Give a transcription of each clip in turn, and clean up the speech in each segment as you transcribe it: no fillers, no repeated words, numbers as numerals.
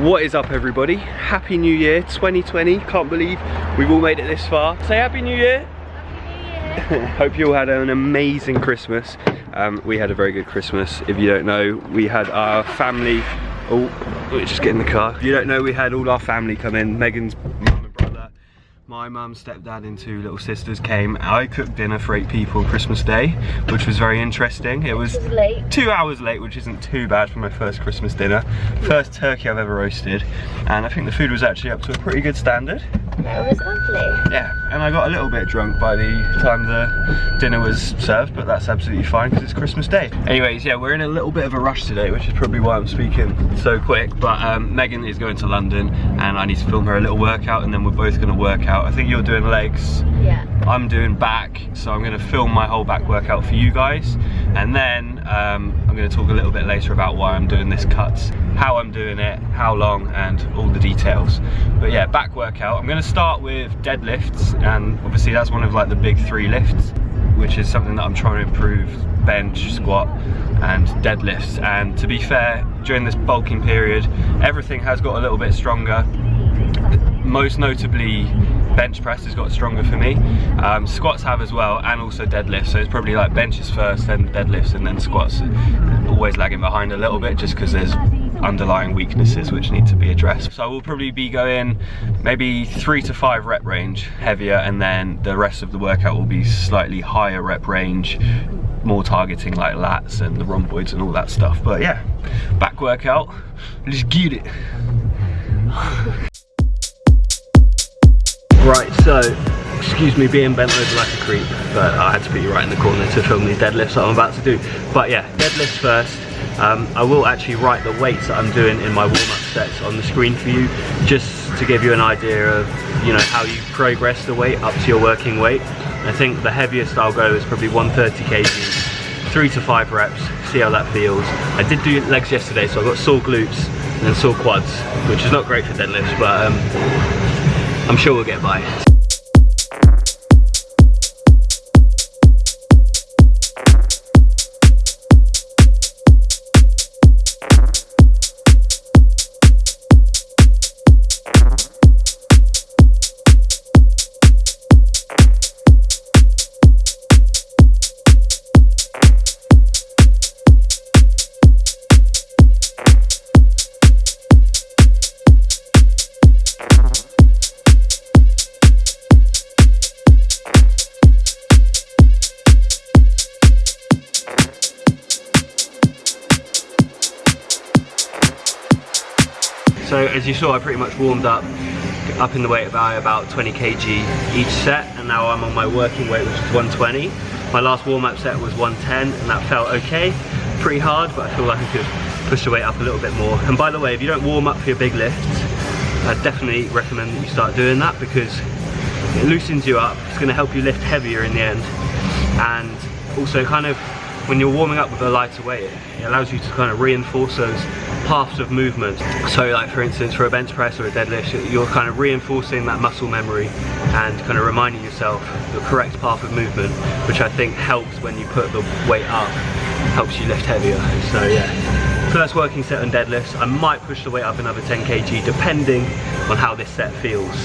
What is up, everybody? Happy New Year 2020. Can't believe we've all made it this far. Say Happy New Year. Happy New Year. Hope you all had an amazing Christmas. We had a very good Christmas. If you don't know, we had our family. Oh, let's just get in the car. If you don't know, we had all our family come in. Megan's mum and brother, my mum, stepdad and 2 little sisters came. I cooked dinner for 8 people on Christmas Day, which was very interesting. It was late. 2 hours late, which isn't too bad for my first Christmas dinner. First turkey I've ever roasted, and I think the food was actually up to a pretty good standard. It was lovely. Yeah, and I got a little bit drunk by the time the dinner was served, but that's absolutely fine because it's Christmas Day. Anyways, yeah, we're in a little bit of a rush today, which is probably why I'm speaking so quick, but Megan is going to London and I need to film her a little workout, and then we're both going to work out. I think you're doing legs, yeah. I'm doing back, so I'm going to film my whole back workout for you guys, and then I'm going to talk a little bit later about why I'm doing this cut, how I'm doing it, how long, and all the details. But yeah, back workout. I'm going to start with deadlifts, and obviously that's one of like the big 3 lifts, which is something that I'm trying to improve: bench, squat and deadlifts. And to be fair, during this bulking period, everything has got a little bit stronger. Most notably, bench press has got stronger for me. Squats have as well, and also deadlifts. So it's probably like benches first, then deadlifts, and then squats. Always lagging behind a little bit just because there's underlying weaknesses which need to be addressed. So I will probably be going maybe 3 to 5 rep range heavier, and then the rest of the workout will be slightly higher rep range, more targeting like lats and the rhomboids and all that stuff. But yeah, back workout, let's get it. Right, so excuse me being bent over like a creep, but I had to put you right in the corner to film these deadlifts that I'm about to do. But yeah, deadlifts first. I will actually write the weights that I'm doing in my warm-up sets on the screen for you, just to give you an idea of, you know, how you progress the weight up to your working weight. I think the heaviest I'll go is probably 130 kg, 3 to 5 reps, see how that feels. I did do legs yesterday, so I got sore glutes and then sore quads, which is not great for deadlifts, but I'm sure we'll get by. So as you saw, I pretty much warmed up in the weight by about 20 kg each set, and now I'm on my working weight, which is 120. My last warm-up set was 110, and that felt okay. Pretty hard, but I feel like I could push the weight up a little bit more. And by the way, if you don't warm up for your big lifts, I definitely recommend that you start doing that, because it loosens you up. It's going to help you lift heavier in the end, and also kind of when you're warming up with a lighter weight, it allows you to kind of reinforce those paths of movement. So like for instance, for a bench press or a deadlift, you're kind of reinforcing that muscle memory and kind of reminding yourself the correct path of movement, which I think helps when you put the weight up, helps you lift heavier. So yeah, first working set on deadlifts. I might push the weight up another 10 kg depending on how this set feels.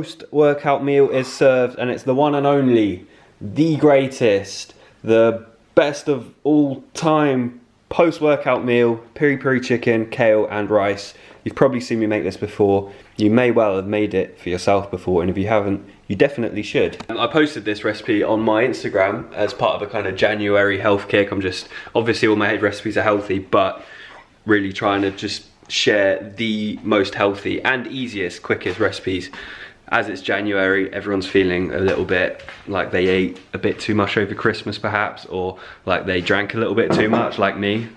post-workout meal is served, and it's the one and only, the greatest, the best of all time post-workout meal, piri-piri chicken, kale and rice. You've probably seen me make this before. You may well have made it for yourself before, and if you haven't, you definitely should. I posted this recipe on my Instagram as part of a kind of January health kick. I'm just, obviously all my recipes are healthy, but really trying to just share the most healthy and easiest, quickest recipes. As it's January, everyone's feeling a little bit like they ate a bit too much over Christmas perhaps, or like they drank a little bit too much, like me.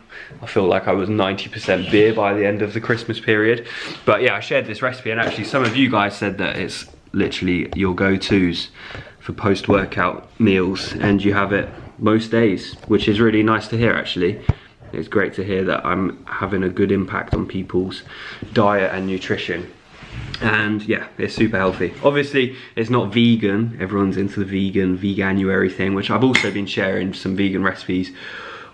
I feel like I was 90% beer by the end of the Christmas period. But yeah, I shared this recipe, and actually some of you guys said that it's literally your go-tos for post-workout meals, and you have it most days, which is really nice to hear actually. It's great to hear that I'm having a good impact on people's diet and nutrition. And yeah, it's super healthy. Obviously, it's not vegan. Everyone's into the veganuary thing, which I've also been sharing some vegan recipes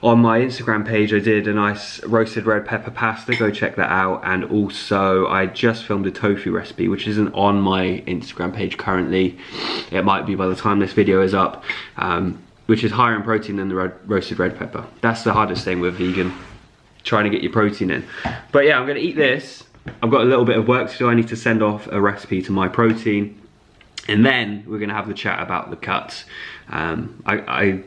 on my Instagram page. I did a nice roasted red pepper pasta, go check that out. And also, I just filmed a tofu recipe, which isn't on my Instagram page currently. It might be by the time this video is up, which is higher in protein than the roasted red pepper. That's the hardest thing with vegan, trying to get your protein in. But yeah, I'm gonna eat this. I've got a little bit of work to do. I need to send off a recipe to my protein, and then we're gonna have the chat about the cuts. I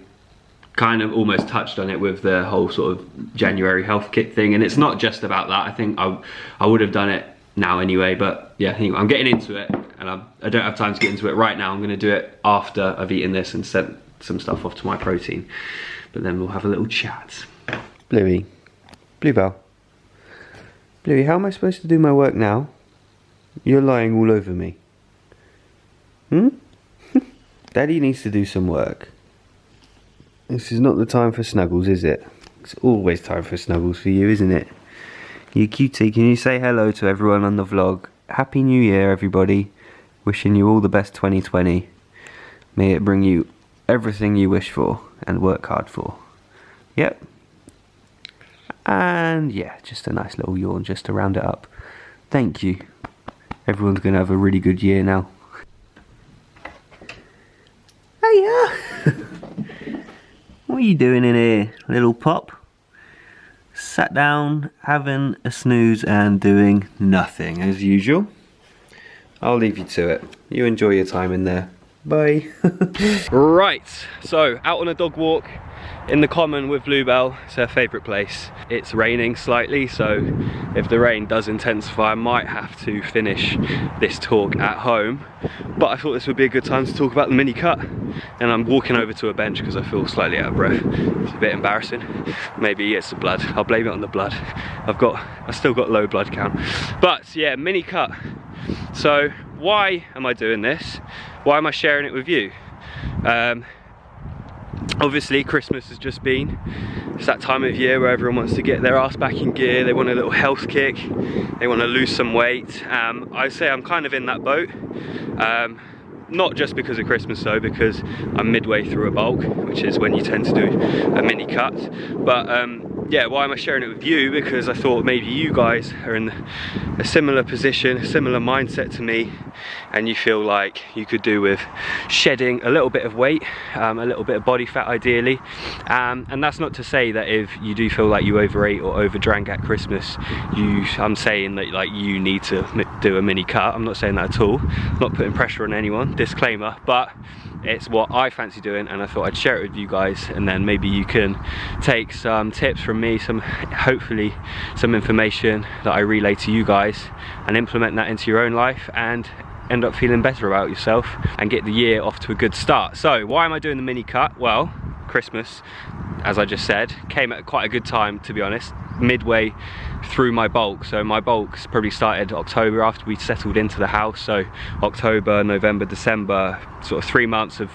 kind of almost touched on it with the whole sort of January health kit thing, and it's not just about that. I think I would have done it now anyway, but yeah, anyway, I'm getting into it, and I don't have time to get into it right now. I'm gonna do it after I've eaten this and sent some stuff off to my protein, but then we'll have a little chat. Bluey, Bluebell. Bluey, how am I supposed to do my work now? You're lying all over me. Daddy needs to do some work. This is not the time for snuggles, is it? It's always time for snuggles for you, isn't it? You cutie, can you say hello to everyone on the vlog? Happy New Year, everybody. Wishing you all the best 2020. May it bring you everything you wish for and work hard for. Yep. And yeah, just a nice little yawn just to round it up. Thank you. Everyone's gonna have a really good year now. Hiya! What are you doing in here, little pop? Sat down, having a snooze and doing nothing as usual. I'll leave you to it. You enjoy your time in there. Bye. Right, so out on a dog walk in the common with Bluebell. It's her favourite place. It's raining slightly, so if the rain does intensify, I might have to finish this talk at home. But I thought this would be a good time to talk about the mini cut. And I'm walking over to a bench because I feel slightly out of breath. It's a bit embarrassing. Maybe it's the blood. I'll blame it on the blood. I've still got low blood count. But yeah, mini cut. So why am I doing this? Why am I sharing it with you? Obviously Christmas has just been. It's that time of year where everyone wants to get their ass back in gear. They want a little health kick. They want to lose some weight. I say I'm kind of in that boat. Not just because of Christmas though, because I'm midway through a bulk, which is when you tend to do a mini cut. But yeah, why am I sharing it with you? Because I thought maybe you guys are in a similar position, a similar mindset to me, and you feel like you could do with shedding a little bit of weight, a little bit of body fat ideally. And that's not to say that if you do feel like you overate or overdrank at Christmas, I'm saying that like you need to do a mini cut. I'm not saying that at all. I'm not putting pressure on anyone, disclaimer, but it's what I fancy doing, and I thought I'd share it with you guys, and then maybe you can take some tips from me, hopefully some information that I relay to you guys, and implement that into your own life and end up feeling better about yourself and get the year off to a good start. So why am I doing the mini cut? Well, Christmas, as I just said, came at quite a good time, to be honest, midway through my bulk. So my bulks probably started October after we settled into the house. So October, November, December, sort of 3 months of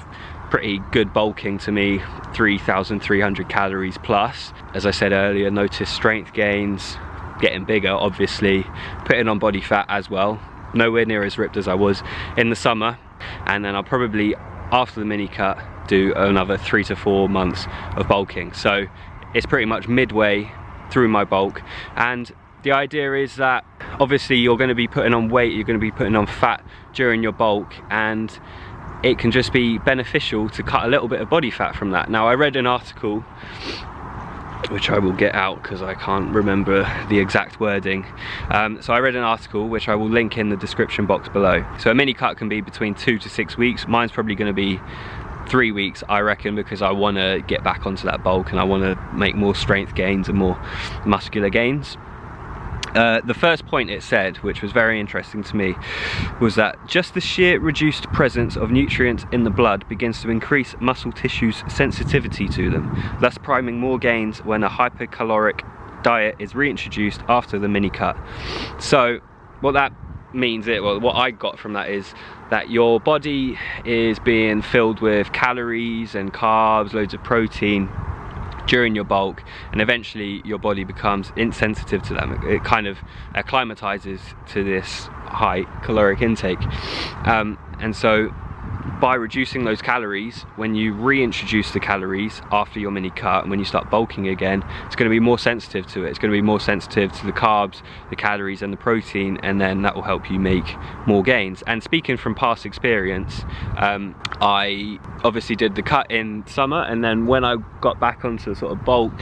pretty good bulking to me, 3,300 calories plus. As I said earlier, noticed strength gains, getting bigger obviously, putting on body fat as well, nowhere near as ripped as I was in the summer. And then I'll probably, after the mini cut, do another 3 to 4 months of bulking. So it's pretty much midway through my bulk, and the idea is that obviously you're going to be putting on weight, you're going to be putting on fat during your bulk, and it can just be beneficial to cut a little bit of body fat from that. Now I read an article, which I will get out because I can't remember the exact wording. So I read an article which I will link in the description box below. So a mini cut can be between 2 to 6 weeks. Mine's probably going to be 3 weeks, I reckon, because I want to get back onto that bulk and I want to make more strength gains and more muscular gains. The first point it said, which was very interesting to me, was that just the sheer reduced presence of nutrients in the blood begins to increase muscle tissue's sensitivity to them, thus priming more gains when a hypercaloric diet is reintroduced after the mini cut. So what that means, what I got from that is that your body is being filled with calories and carbs, loads of protein during your bulk, and eventually your body becomes insensitive to them. It kind of acclimatizes to this high caloric intake, and so by reducing those calories, when you reintroduce the calories after your mini cut and when you start bulking again, it's going to be more sensitive to it. It's going to be more sensitive to the carbs, the calories and the protein, and then that will help you make more gains. And speaking from past experience, I obviously did the cut in summer, and then when I got back onto sort of bulk,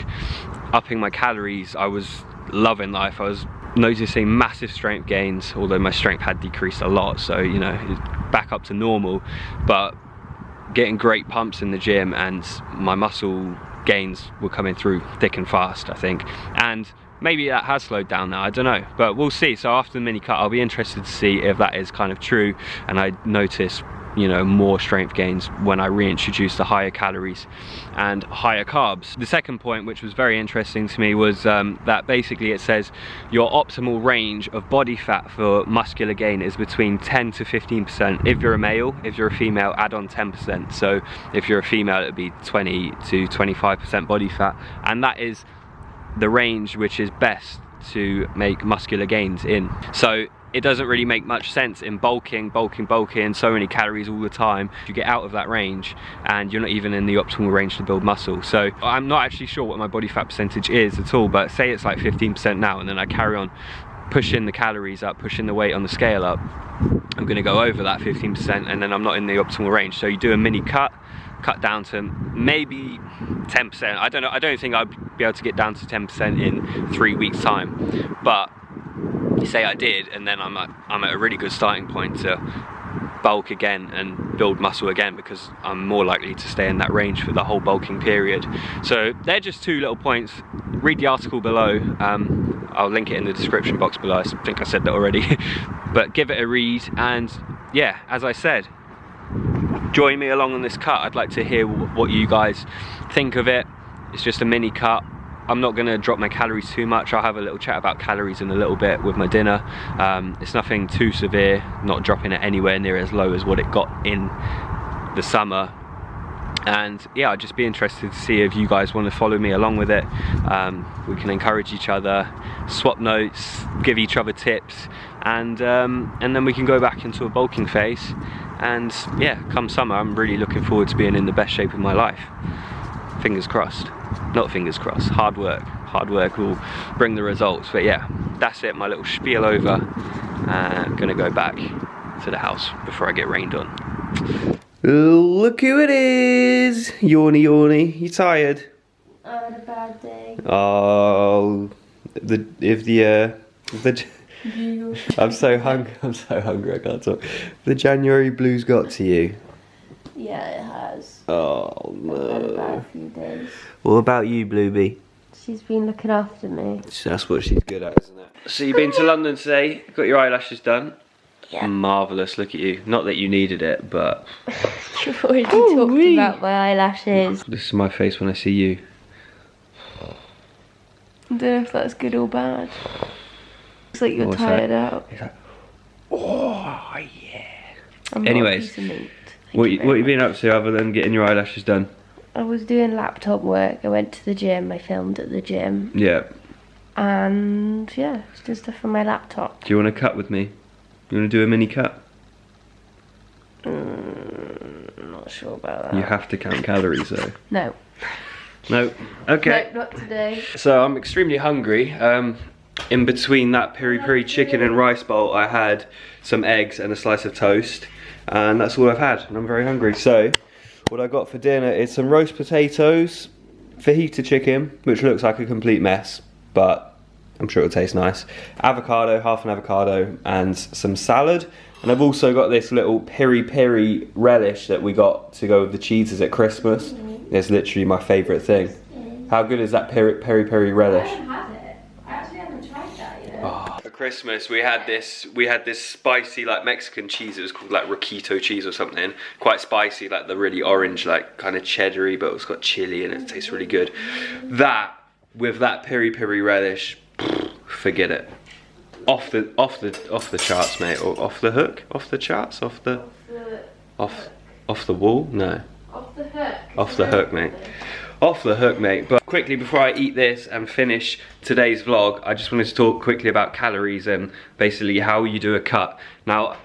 upping my calories, I was loving life. I was noticing massive strength gains, although my strength had decreased a lot, so you know, back up to normal, but getting great pumps in the gym, and my muscle gains were coming through thick and fast, I think. And maybe that has slowed down now, I don't know, but we'll see. So after the mini cut, I'll be interested to see if that is kind of true and I notice, you know, more strength gains when I reintroduce the higher calories and higher carbs. The second point, which was very interesting to me, was that basically it says your optimal range of body fat for muscular gain is between 10 to 15%. If you're a male, if you're a female, add on 10%. So if you're a female, it would be 20 to 25% body fat, and that is the range which is best to make muscular gains in. So it doesn't really make much sense in bulking so many calories all the time. You get out of that range and you're not even in the optimal range to build muscle. So I'm not actually sure what my body fat percentage is at all, but say it's like 15% now, and then I carry on pushing the calories up, pushing the weight on the scale up, I'm going to go over that 15%, and then I'm not in the optimal range. So you do a mini cut down to maybe 10%. I don't know, I don't think I'd be able to get down to 10% in 3 weeks time, but say I did, and then I'm at a really good starting point to bulk again and build muscle again, because I'm more likely to stay in that range for the whole bulking period. So they're just 2 little points. Read the article below, I'll link it in the description box below. I think I said that already. But give it a read, and yeah, as I said, join me along on this cut. I'd like to hear what you guys think of it. It's just a mini cut. I'm not going to drop my calories too much. I'll have a little chat about calories in a little bit with my dinner. It's nothing too severe, not dropping it anywhere near as low as what it got in the summer. And yeah, I'd just be interested to see if you guys want to follow me along with it. We can encourage each other, swap notes, give each other tips, and then we can go back into a bulking phase. And yeah, come summer, I'm really looking forward to being in the best shape of my life. Fingers crossed. Not fingers crossed, hard work will bring the results. But yeah, that's it, my little spiel over. I'm gonna go back to the house before I get rained on. Look who it is! Yawny, yawny. You tired? I had a bad day. Oh, I'm so hungry, I can't talk. The January blues got to you. Yeah, it has. Oh no. I've had a bad few days. What about you, Bluebee? She's been looking after me. That's what she's good at, isn't it? So you've been to London today, got your eyelashes done? Yeah. Marvellous, look at you. Not that you needed it, but... You've already talked about my eyelashes. This is my face when I see you. I don't know if that's good or bad. Looks like you're tired out. It's like, oh yeah. I'm anyways, what you been up to other than getting your eyelashes done? I was doing laptop work. I went to the gym. I filmed at the gym. Yeah. And yeah, just doing stuff on my laptop. Do you want to cut with me? You want to do a mini cut? I'm not sure about that. You have to count calories though. No. No. Okay. No, not today. So I'm extremely hungry. in between that peri peri chicken and rice bowl, I had some eggs and a slice of toast, and that's all I've had, and I'm very hungry. So what I got for dinner is some roast potatoes, fajita chicken, which looks like a complete mess, but I'm sure it'll taste nice. Avocado, half an avocado, and some salad. And I've also got this little peri peri relish that we got to go with the cheeses at Christmas. It's literally my favourite thing. How good is that peri peri relish? I haven't had it. I actually haven't tried that, you know. Oh. For Christmas we had this spicy like Mexican cheese. It was called like Roquito cheese or something. Quite spicy, like the really orange, like kind of cheddary, but it's got chili in it. It tastes really good. That with that peri peri relish, forget it. Off the charts, mate. Or off the hook, off the charts, off the wall. No. Off the hook. Off the hook, mate. Off the hook, mate. But quickly, before I eat this and finish today's vlog, I just wanted to talk quickly about calories and basically how you do a cut. Now,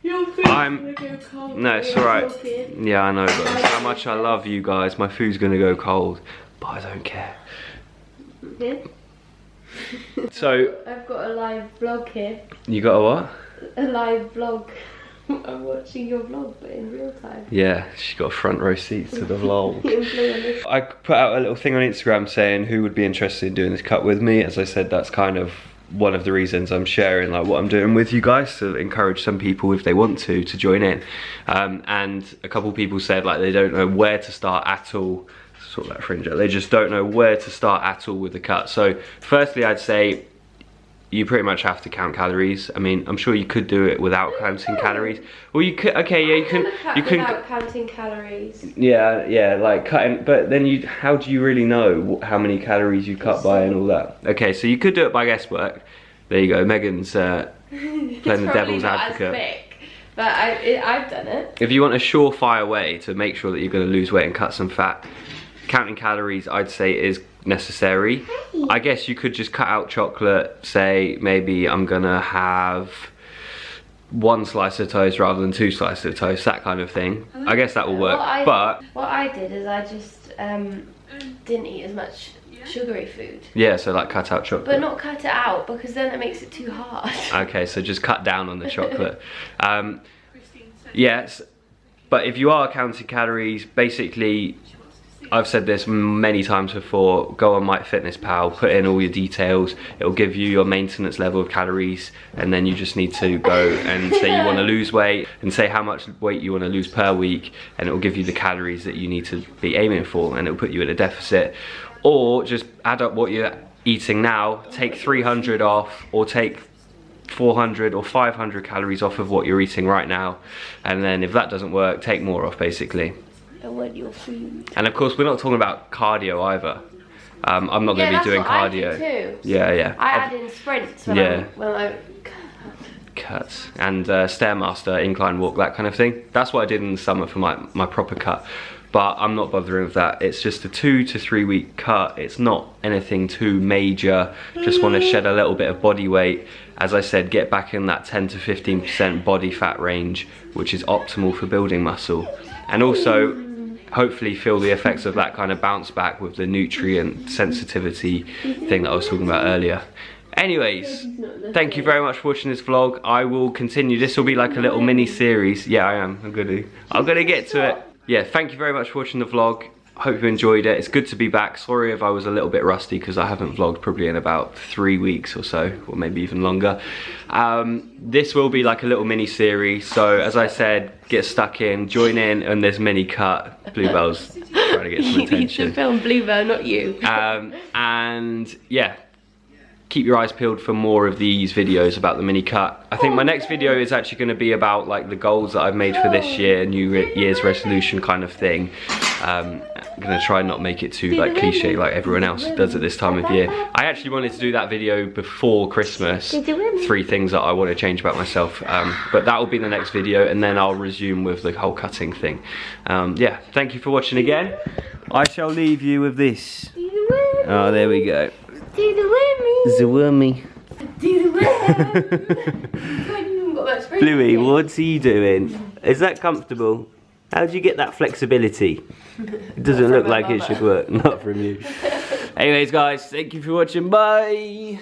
Your food's gonna go cold. No, it's alright. Yeah, I know, but how much I love you guys. My food's gonna go cold, but I don't care. Yeah. So I've got a live vlog here. You got a what? A live vlog. I'm watching your vlog, but in real time. Yeah, she got front row seats to the vlog. Influence. I put out a little thing on Instagram saying who would be interested in doing this cut with me. As I said, that's kind of one of the reasons I'm sharing like what I'm doing with you guys, to encourage some people if they want to join in. And a couple people said like they don't know where to start at all. Sort of that fringe out. They just don't know where to start at all with the cut. So firstly, I'd say you pretty much have to count calories. I mean, I'm sure you could do it without counting calories. Well, you could. Okay, yeah, you can. Without counting calories. Yeah, like cutting. But then how do you really know how many calories you cut by and all that? Okay, so you could do it by guesswork. There you go. Megan's playing the devil's advocate. Quick, but I've done it. If you want a surefire way to make sure that you're going to lose weight and cut some fat, counting calories, I'd say, is necessary. I guess you could just cut out chocolate, say maybe I'm gonna have 1 slice of toast rather than 2 slices of toast, that kind of thing. I guess that will work. What I did is I just didn't eat as much sugary food. Yeah, so like cut out chocolate. But not cut it out, because then it makes it too hard. Okay, so just cut down on the chocolate. Yes, but if you are counting calories, basically, I've said this many times before, go on MyFitnessPal, put in all your details, it'll give you your maintenance level of calories, and then you just need to go and say you want to lose weight, and say how much weight you want to lose per week, and it'll give you the calories that you need to be aiming for, and it'll put you in a deficit. Or just add up what you're eating now, take 300 off, or take 400 or 500 calories off of what you're eating right now, and then if that doesn't work, take more off, basically. Your food. And of course, we're not talking about cardio either. I'm not going to be doing cardio. I do too. Yeah. I add in sprints when I cuts and stairmaster, incline walk, that kind of thing. That's what I did in the summer for my proper cut. But I'm not bothering with that. It's just a 2 to 3 week cut. It's not anything too major. Just want to shed a little bit of body weight. As I said, get back in that 10 to 15% body fat range, which is optimal for building muscle. And also, hopefully feel the effects of that kind of bounce back with the nutrient sensitivity thing that I was talking about earlier. Anyways, thank you very much for watching this vlog. I will continue. This will be like a little mini series. Yeah, I am. I'm gonna get to it. Yeah, thank you very much for watching the vlog. Hope you enjoyed it. It's good to be back. Sorry if I was a little bit rusty, because I haven't vlogged probably in about 3 weeks or so, or maybe even longer. This will be like a little mini series, so as I said, get stuck in, join in on this mini cut. Bluebell's trying to get some attention. You need to film Bluebell, not you. And yeah, keep your eyes peeled for more of these videos about the mini cut. I think my next video is actually going to be about like the goals that I've made for this year, New Year's resolution kind of thing. I'm gonna try and not make it too like cliche like everyone else does at this time of year. I actually wanted to do that video before Christmas, 3 things that I want to change about myself, but that will be the next video, and then I'll resume with the whole cutting thing. Yeah, thank you for watching again. I shall leave you with this. Oh, there we go. Do the wormy. Do the wormy. Bluey, what's he doing? Is that comfortable? How do you get that flexibility? It doesn't look like it should work. Not from you. Anyways, guys, thank you for watching. Bye.